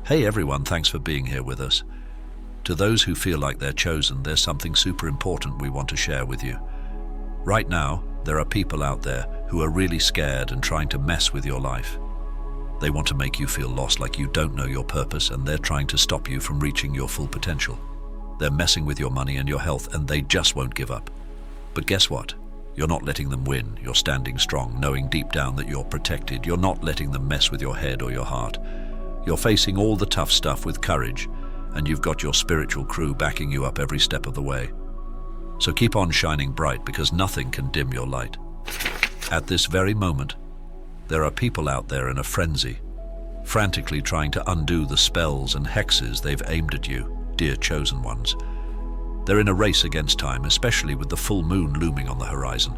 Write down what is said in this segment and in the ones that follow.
Hey everyone, thanks for being here with us. To those who feel like they're chosen, there's something super important we want to share with you. Right now, there are people out there who are really scared and trying to mess with your life. They want to make you feel lost, like you don't know your purpose, and they're trying to stop you from reaching your full potential. They're messing with your money and your health, and they just won't give up. But guess what? You're not letting them win. You're standing strong, knowing deep down that you're protected. You're not letting them mess with your head or your heart. You're facing all the tough stuff with courage, and you've got your spiritual crew backing you up every step of the way. So keep on shining bright, because nothing can dim your light. At this very moment, there are people out there in a frenzy, frantically trying to undo the spells and hexes they've aimed at you, dear chosen ones. They're in a race against time, especially with the full moon looming on the horizon.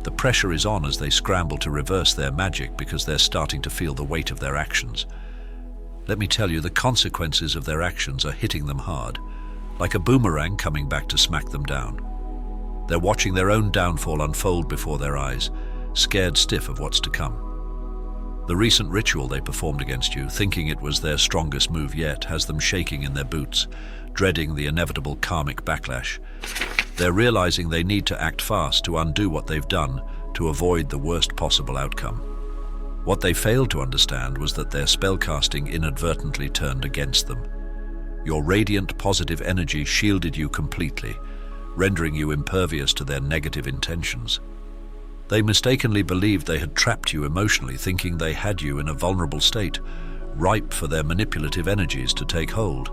The pressure is on as they scramble to reverse their magic, because they're starting to feel the weight of their actions. Let me tell you, the consequences of their actions are hitting them hard, like a boomerang coming back to smack them down. They're watching their own downfall unfold before their eyes, scared stiff of what's to come. The recent ritual they performed against you, thinking it was their strongest move yet, has them shaking in their boots, dreading the inevitable karmic backlash. They're realizing they need to act fast to undo what they've done, to avoid the worst possible outcome. What they failed to understand was that their spellcasting inadvertently turned against them. Your radiant, positive energy shielded you completely, rendering you impervious to their negative intentions. They mistakenly believed they had trapped you emotionally, thinking they had you in a vulnerable state, ripe for their manipulative energies to take hold.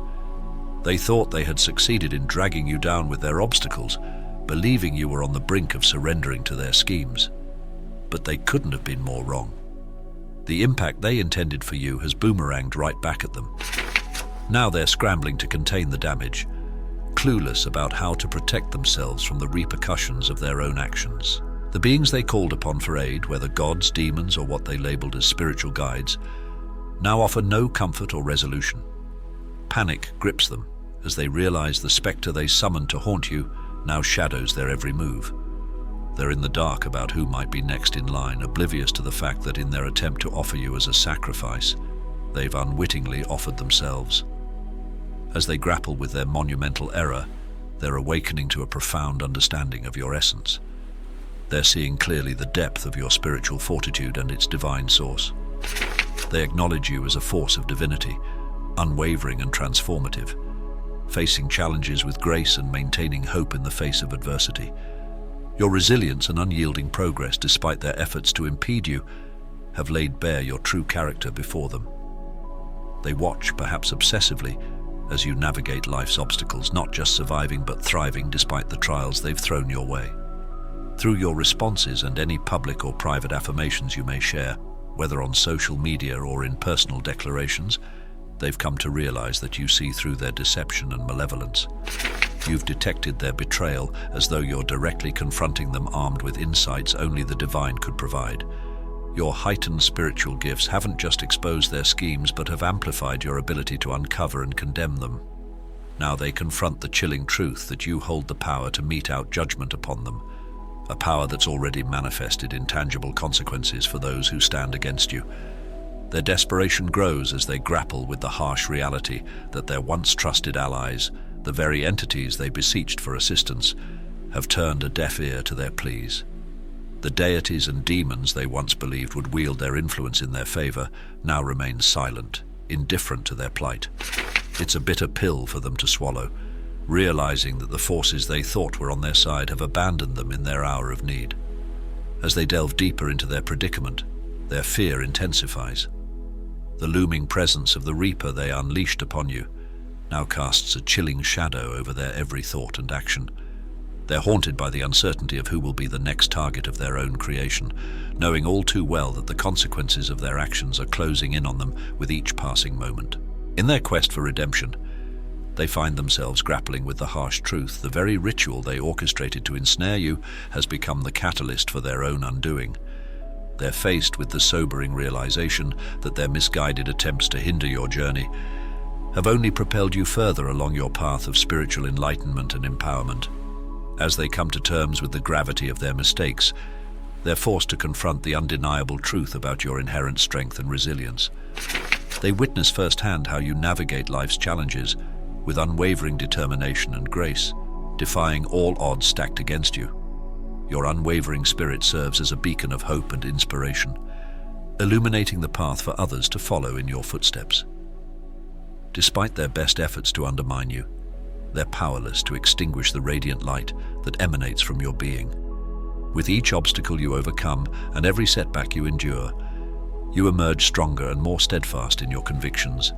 They thought they had succeeded in dragging you down with their obstacles, believing you were on the brink of surrendering to their schemes. But they couldn't have been more wrong. The impact they intended for you has boomeranged right back at them. Now they're scrambling to contain the damage, clueless about how to protect themselves from the repercussions of their own actions. The beings they called upon for aid, whether gods, demons, or what they labeled as spiritual guides, now offer no comfort or resolution. Panic grips them as they realize the specter they summoned to haunt you now shadows their every move. They're in the dark about who might be next in line, oblivious to the fact that in their attempt to offer you as a sacrifice, they've unwittingly offered themselves. As they grapple with their monumental error, they're awakening to a profound understanding of your essence. They're seeing clearly the depth of your spiritual fortitude and its divine source. They acknowledge you as a force of divinity, unwavering and transformative, facing challenges with grace and maintaining hope in the face of adversity. Your resilience and unyielding progress, despite their efforts to impede you, have laid bare your true character before them. They watch, perhaps obsessively, as you navigate life's obstacles, not just surviving but thriving despite the trials they've thrown your way. Through your responses and any public or private affirmations you may share, whether on social media or in personal declarations, they've come to realize that you see through their deception and malevolence. You've detected their betrayal, as though you're directly confronting them, armed with insights only the divine could provide. Your heightened spiritual gifts haven't just exposed their schemes, but have amplified your ability to uncover and condemn them. Now they confront the chilling truth that you hold the power to mete out judgment upon them, a power that's already manifested in tangible consequences for those who stand against you. Their desperation grows as they grapple with the harsh reality that their once trusted allies, the very entities they beseeched for assistance, have turned a deaf ear to their pleas. The deities and demons they once believed would wield their influence in their favor now remain silent, indifferent to their plight. It's a bitter pill for them to swallow, realizing that the forces they thought were on their side have abandoned them in their hour of need. As they delve deeper into their predicament, their fear intensifies. The looming presence of the Reaper they unleashed upon you now casts a chilling shadow over their every thought and action. They're haunted by the uncertainty of who will be the next target of their own creation, knowing all too well that the consequences of their actions are closing in on them with each passing moment. In their quest for redemption, they find themselves grappling with the harsh truth. The very ritual they orchestrated to ensnare you has become the catalyst for their own undoing. They're faced with the sobering realization that their misguided attempts to hinder your journey have only propelled you further along your path of spiritual enlightenment and empowerment. As they come to terms with the gravity of their mistakes, They're forced to confront the undeniable truth about your inherent strength and resilience. They witness firsthand how you navigate life's challenges with unwavering determination and grace, defying all odds stacked against you. Your unwavering spirit serves as a beacon of hope and inspiration, illuminating the path for others to follow in your footsteps. Despite their best efforts to undermine you, they're powerless to extinguish the radiant light that emanates from your being. With each obstacle you overcome and every setback you endure, you emerge stronger and more steadfast in your convictions.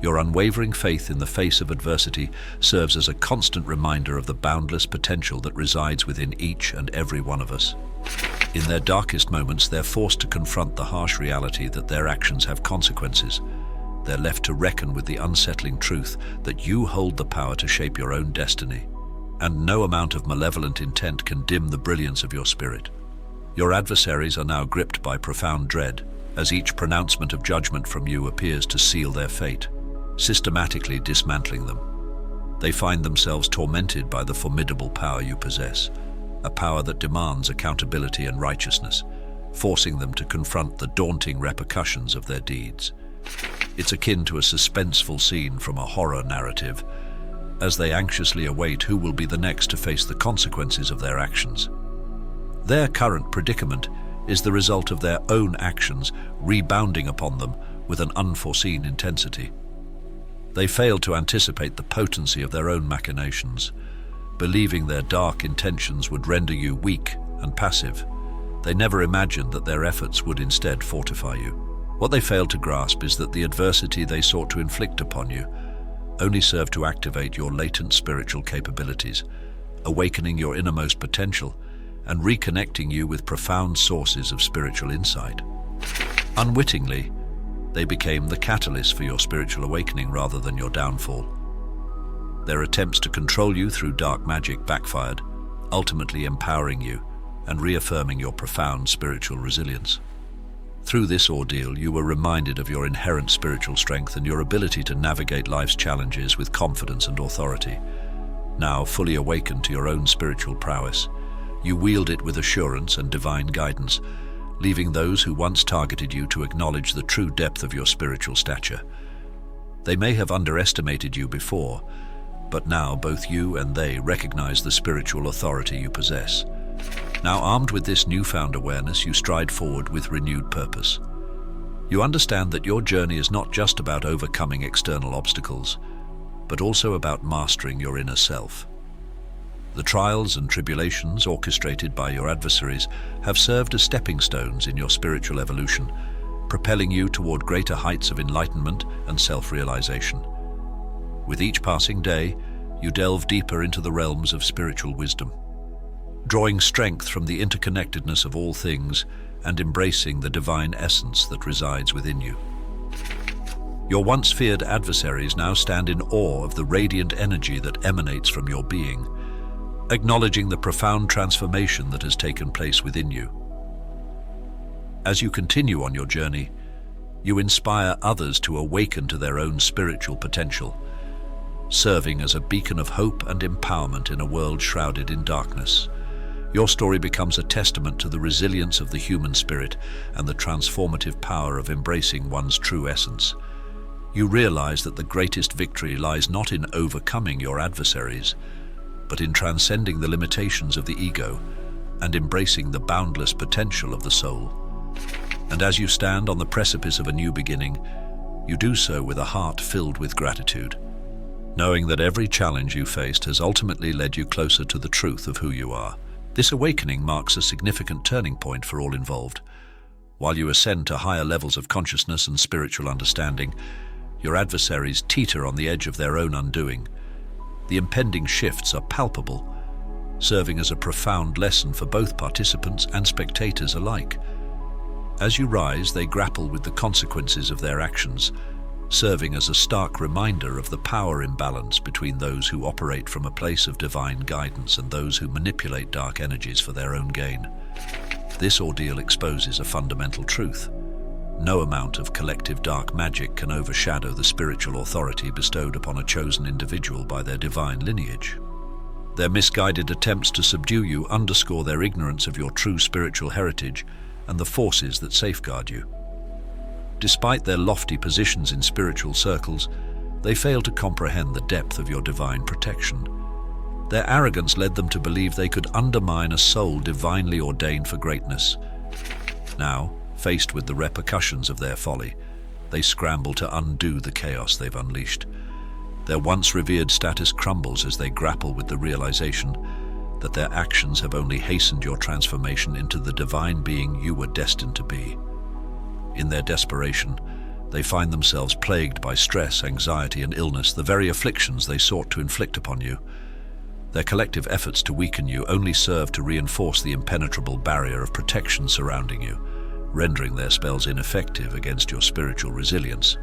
Your unwavering faith in the face of adversity serves as a constant reminder of the boundless potential that resides within each and every one of us. In their darkest moments, they're forced to confront the harsh reality that their actions have consequences. They're left to reckon with the unsettling truth that you hold the power to shape your own destiny, and no amount of malevolent intent can dim the brilliance of your spirit. Your adversaries are now gripped by profound dread, as each pronouncement of judgment from you appears to seal their fate, systematically dismantling them. They find themselves tormented by the formidable power you possess, a power that demands accountability and righteousness, forcing them to confront the daunting repercussions of their deeds. It's akin to a suspenseful scene from a horror narrative, as they anxiously await who will be the next to face the consequences of their actions. Their current predicament is the result of their own actions rebounding upon them with an unforeseen intensity. They fail to anticipate the potency of their own machinations, believing their dark intentions would render you weak and passive. They never imagined that their efforts would instead fortify you. What they failed to grasp is that the adversity they sought to inflict upon you only served to activate your latent spiritual capabilities, awakening your innermost potential and reconnecting you with profound sources of spiritual insight. Unwittingly, they became the catalyst for your spiritual awakening rather than your downfall. Their attempts to control you through dark magic backfired, ultimately empowering you and reaffirming your profound spiritual resilience. Through this ordeal, you were reminded of your inherent spiritual strength and your ability to navigate life's challenges with confidence and authority. Now, fully awakened to your own spiritual prowess, you wield it with assurance and divine guidance, leaving those who once targeted you to acknowledge the true depth of your spiritual stature. They may have underestimated you before, but now both you and they recognize the spiritual authority you possess. Now, armed with this newfound awareness, you stride forward with renewed purpose. You understand that your journey is not just about overcoming external obstacles, but also about mastering your inner self. The trials and tribulations orchestrated by your adversaries have served as stepping stones in your spiritual evolution, propelling you toward greater heights of enlightenment and self-realization. With each passing day, you delve deeper into the realms of spiritual wisdom, drawing strength from the interconnectedness of all things and embracing the divine essence that resides within you. Your once feared adversaries now stand in awe of the radiant energy that emanates from your being, acknowledging the profound transformation that has taken place within you. As you continue on your journey, you inspire others to awaken to their own spiritual potential, serving as a beacon of hope and empowerment in a world shrouded in darkness. Your story becomes a testament to the resilience of the human spirit and the transformative power of embracing one's true essence. You realize that the greatest victory lies not in overcoming your adversaries, but in transcending the limitations of the ego and embracing the boundless potential of the soul. And as you stand on the precipice of a new beginning, you do so with a heart filled with gratitude, knowing that every challenge you faced has ultimately led you closer to the truth of who you are. This awakening marks a significant turning point for all involved. While you ascend to higher levels of consciousness and spiritual understanding, your adversaries teeter on the edge of their own undoing. The impending shifts are palpable, serving as a profound lesson for both participants and spectators alike. As you rise, they grapple with the consequences of their actions, serving as a stark reminder of the power imbalance between those who operate from a place of divine guidance and those who manipulate dark energies for their own gain. This ordeal exposes a fundamental truth. No amount of collective dark magic can overshadow the spiritual authority bestowed upon a chosen individual by their divine lineage. Their misguided attempts to subdue you underscore their ignorance of your true spiritual heritage and the forces that safeguard you. Despite their lofty positions in spiritual circles, they fail to comprehend the depth of your divine protection. Their arrogance led them to believe they could undermine a soul divinely ordained for greatness. Now, faced with the repercussions of their folly, they scramble to undo the chaos they've unleashed. Their once revered status crumbles as they grapple with the realization that their actions have only hastened your transformation into the divine being you were destined to be. In their desperation, they find themselves plagued by stress, anxiety, and illness, the very afflictions they sought to inflict upon you. Their collective efforts to weaken you only serve to reinforce the impenetrable barrier of protection surrounding you, rendering their spells ineffective against your spiritual resilience.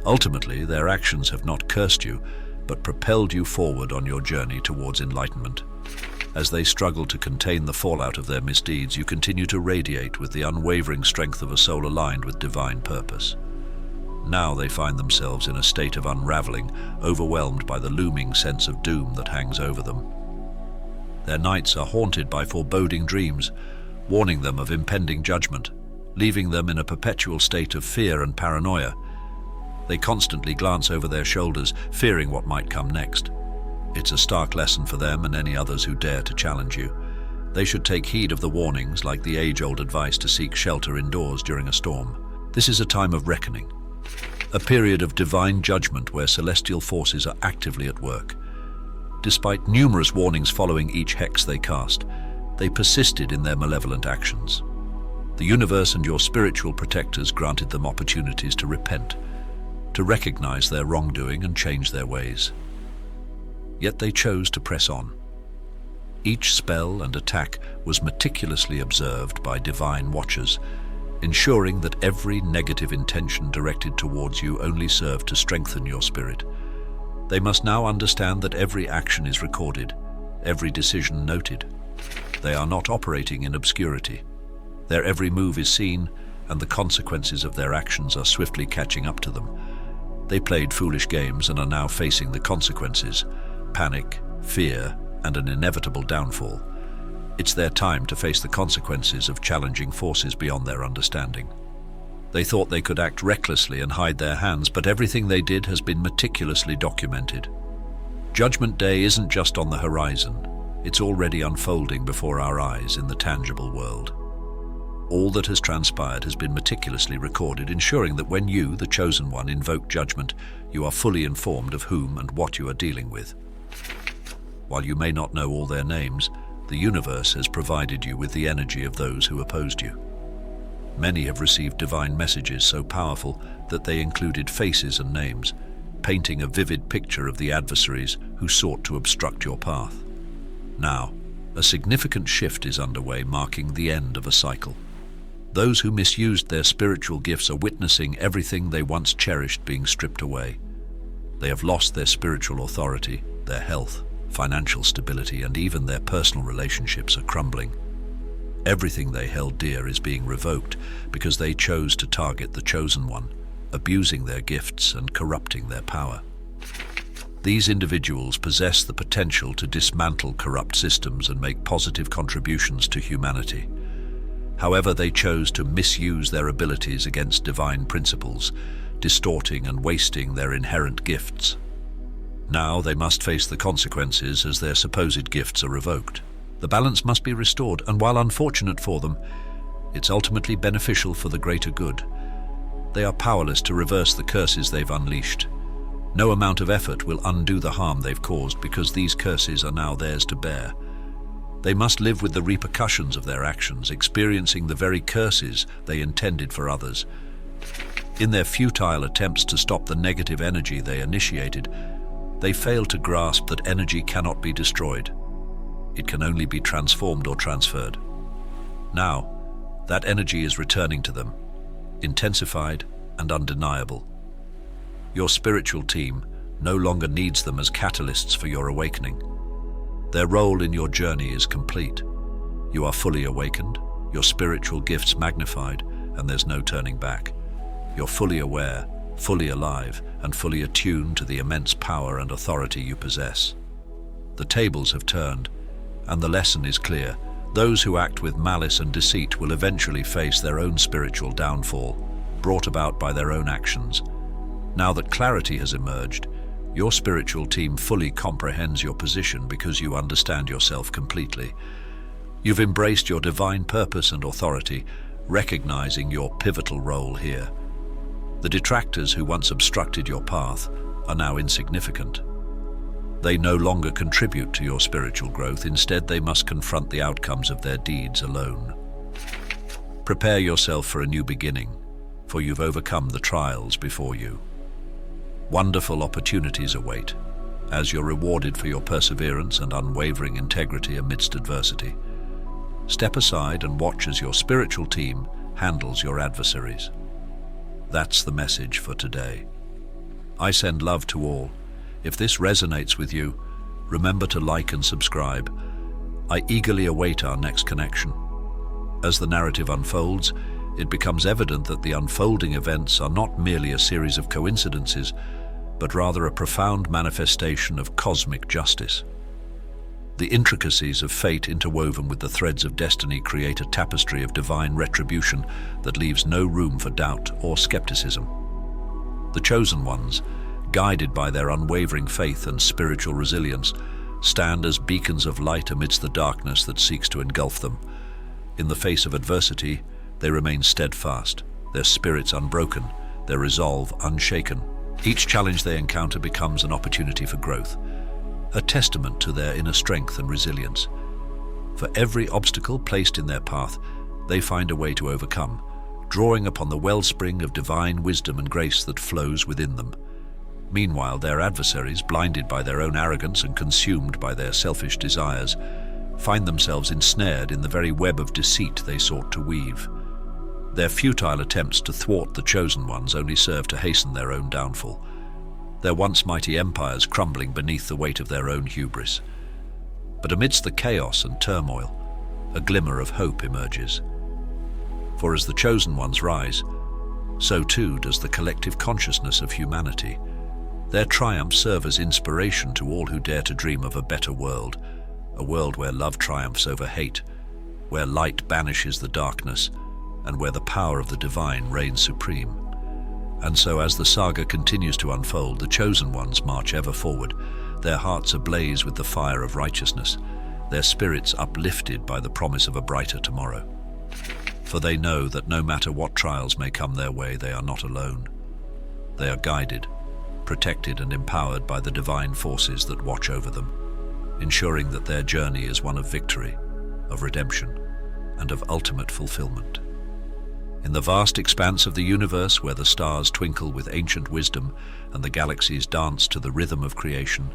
Ultimately, their actions have not cursed you, but propelled you forward on your journey towards enlightenment. As they struggle to contain the fallout of their misdeeds, you continue to radiate with the unwavering strength of a soul aligned with divine purpose. Now they find themselves in a state of unraveling, overwhelmed by the looming sense of doom that hangs over them. Their nights are haunted by foreboding dreams, warning them of impending judgment, leaving them in a perpetual state of fear and paranoia. They constantly glance over their shoulders, fearing what might come next. It's a stark lesson for them and any others who dare to challenge you. They should take heed of the warnings, like the age-old advice to seek shelter indoors during a storm. This is a time of reckoning, a period of divine judgment where celestial forces are actively at work. Despite numerous warnings following each hex they cast, they persisted in their malevolent actions. The universe and your spiritual protectors granted them opportunities to repent, to recognize their wrongdoing and change their ways. Yet they chose to press on. Each spell and attack was meticulously observed by divine watchers, ensuring that every negative intention directed towards you only served to strengthen your spirit. They must now understand that every action is recorded, every decision noted. They are not operating in obscurity. Their every move is seen, and the consequences of their actions are swiftly catching up to them. They played foolish games and are now facing the consequences: panic, fear, and an inevitable downfall. It's their time to face the consequences of challenging forces beyond their understanding. They thought they could act recklessly and hide their hands, but everything they did has been meticulously documented. Judgment Day isn't just on the horizon. It's already unfolding before our eyes in the tangible world. All that has transpired has been meticulously recorded, ensuring that when you, the chosen one, invoke judgment, you are fully informed of whom and what you are dealing with. While you may not know all their names, the universe has provided you with the energy of those who opposed you. Many have received divine messages so powerful that they included faces and names, painting a vivid picture of the adversaries who sought to obstruct your path. Now, a significant shift is underway, marking the end of a cycle. Those who misused their spiritual gifts are witnessing everything they once cherished being stripped away. They have lost their spiritual authority, their health, financial stability, and even their personal relationships are crumbling. Everything they held dear is being revoked because they chose to target the chosen one, abusing their gifts and corrupting their power. These individuals possess the potential to dismantle corrupt systems and make positive contributions to humanity. However, they chose to misuse their abilities against divine principles, distorting and wasting their inherent gifts. Now they must face the consequences as their supposed gifts are revoked. The balance must be restored, and while unfortunate for them, it's ultimately beneficial for the greater good. They are powerless to reverse the curses they've unleashed. No amount of effort will undo the harm they've caused, because these curses are now theirs to bear. They must live with the repercussions of their actions, experiencing the very curses they intended for others. In their futile attempts to stop the negative energy they initiated, they fail to grasp that energy cannot be destroyed. It can only be transformed or transferred. Now, that energy is returning to them, intensified and undeniable. Your spiritual team no longer needs them as catalysts for your awakening. Their role in your journey is complete. You are fully awakened, your spiritual gifts magnified, and there's no turning back. You're fully aware, fully alive, and fully attuned to the immense power and authority you possess. The tables have turned, and the lesson is clear. Those who act with malice and deceit will eventually face their own spiritual downfall, brought about by their own actions. Now that clarity has emerged, your spiritual team fully comprehends your position because you understand yourself completely. You've embraced your divine purpose and authority, recognizing your pivotal role here. The detractors who once obstructed your path are now insignificant. They no longer contribute to your spiritual growth. Instead, they must confront the outcomes of their deeds alone. Prepare yourself for a new beginning, for you've overcome the trials before you. Wonderful opportunities await, as you're rewarded for your perseverance and unwavering integrity amidst adversity. Step aside and watch as your spiritual team handles your adversaries. That's the message for today. I send love to all. If this resonates with you, remember to like and subscribe. I eagerly await our next connection. As the narrative unfolds, it becomes evident that the unfolding events are not merely a series of coincidences, but rather a profound manifestation of cosmic justice. The intricacies of fate interwoven with the threads of destiny create a tapestry of divine retribution that leaves no room for doubt or skepticism. The chosen ones, guided by their unwavering faith and spiritual resilience, stand as beacons of light amidst the darkness that seeks to engulf them. In the face of adversity, they remain steadfast, their spirits unbroken, their resolve unshaken. Each challenge they encounter becomes an opportunity for growth, a testament to their inner strength and resilience. For every obstacle placed in their path, they find a way to overcome, drawing upon the wellspring of divine wisdom and grace that flows within them. Meanwhile, their adversaries, blinded by their own arrogance and consumed by their selfish desires, find themselves ensnared in the very web of deceit they sought to weave. Their futile attempts to thwart the chosen ones only serve to hasten their own downfall, their once mighty empires crumbling beneath the weight of their own hubris. But amidst the chaos and turmoil, a glimmer of hope emerges. For as the chosen ones rise, so too does the collective consciousness of humanity. Their triumphs serve as inspiration to all who dare to dream of a better world, a world where love triumphs over hate, where light banishes the darkness, and where the power of the divine reigns supreme. And so as the saga continues to unfold, the chosen ones march ever forward, their hearts ablaze with the fire of righteousness, their spirits uplifted by the promise of a brighter tomorrow. For they know that no matter what trials may come their way, they are not alone. They are guided, protected and empowered by the divine forces that watch over them, ensuring that their journey is one of victory, of redemption, and of ultimate fulfillment. In the vast expanse of the universe, where the stars twinkle with ancient wisdom and the galaxies dance to the rhythm of creation,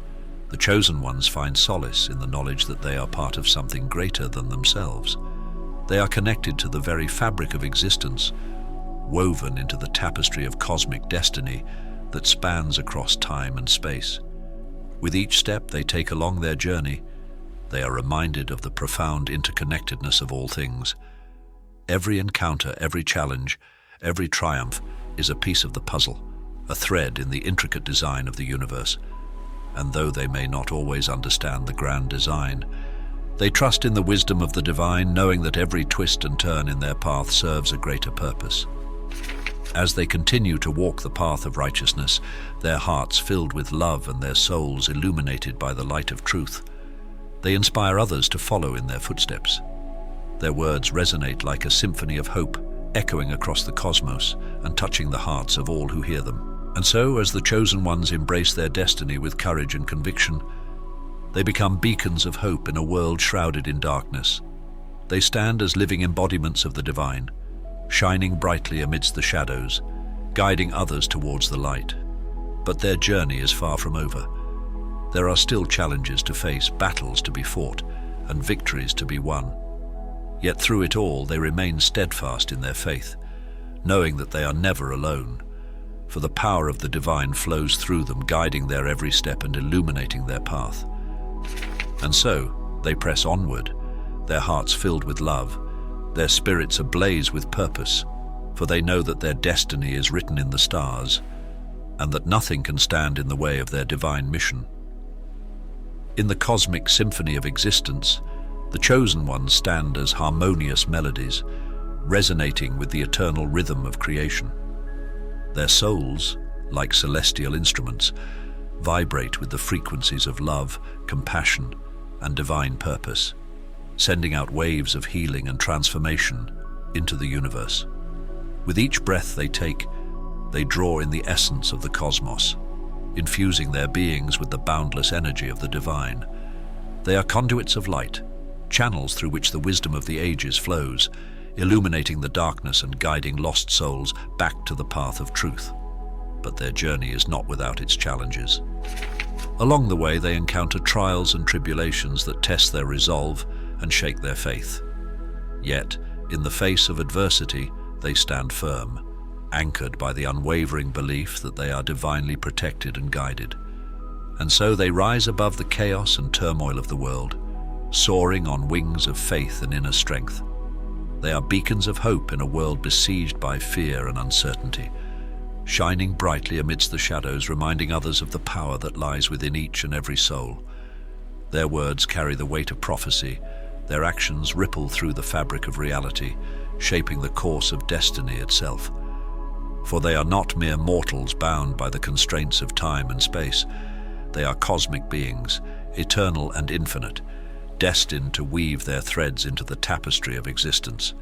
the chosen ones find solace in the knowledge that they are part of something greater than themselves. They are connected to the very fabric of existence, woven into the tapestry of cosmic destiny that spans across time and space. With each step they take along their journey, they are reminded of the profound interconnectedness of all things. Every encounter, every challenge, every triumph is a piece of the puzzle, a thread in the intricate design of the universe. And though they may not always understand the grand design, they trust in the wisdom of the divine, knowing that every twist and turn in their path serves a greater purpose. As they continue to walk the path of righteousness, their hearts filled with love and their souls illuminated by the light of truth, they inspire others to follow in their footsteps. Their words resonate like a symphony of hope, echoing across the cosmos and touching the hearts of all who hear them. And so, as the chosen ones embrace their destiny with courage and conviction, they become beacons of hope in a world shrouded in darkness. They stand as living embodiments of the divine, shining brightly amidst the shadows, guiding others towards the light. But their journey is far from over. There are still challenges to face, battles to be fought, and victories to be won. Yet through it all, they remain steadfast in their faith, knowing that they are never alone, for the power of the divine flows through them, guiding their every step and illuminating their path. And so, they press onward, their hearts filled with love, their spirits ablaze with purpose, for they know that their destiny is written in the stars, and that nothing can stand in the way of their divine mission. In the cosmic symphony of existence, the chosen ones stand as harmonious melodies, resonating with the eternal rhythm of creation. Their souls, like celestial instruments, vibrate with the frequencies of love, compassion, and divine purpose, sending out waves of healing and transformation into the universe. With each breath they take, they draw in the essence of the cosmos, infusing their beings with the boundless energy of the divine. They are conduits of light, channels through which the wisdom of the ages flows, illuminating the darkness and guiding lost souls back to the path of truth. But their journey is not without its challenges. Along the way, they encounter trials and tribulations that test their resolve and shake their faith. Yet, in the face of adversity, they stand firm, anchored by the unwavering belief that they are divinely protected and guided. And so they rise above the chaos and turmoil of the world, soaring on wings of faith and inner strength. They are beacons of hope in a world besieged by fear and uncertainty, shining brightly amidst the shadows, reminding others of the power that lies within each and every soul. Their words carry the weight of prophecy, their actions ripple through the fabric of reality, shaping the course of destiny itself. For they are not mere mortals bound by the constraints of time and space. They are cosmic beings, eternal and infinite, destined to weave their threads into the tapestry of existence.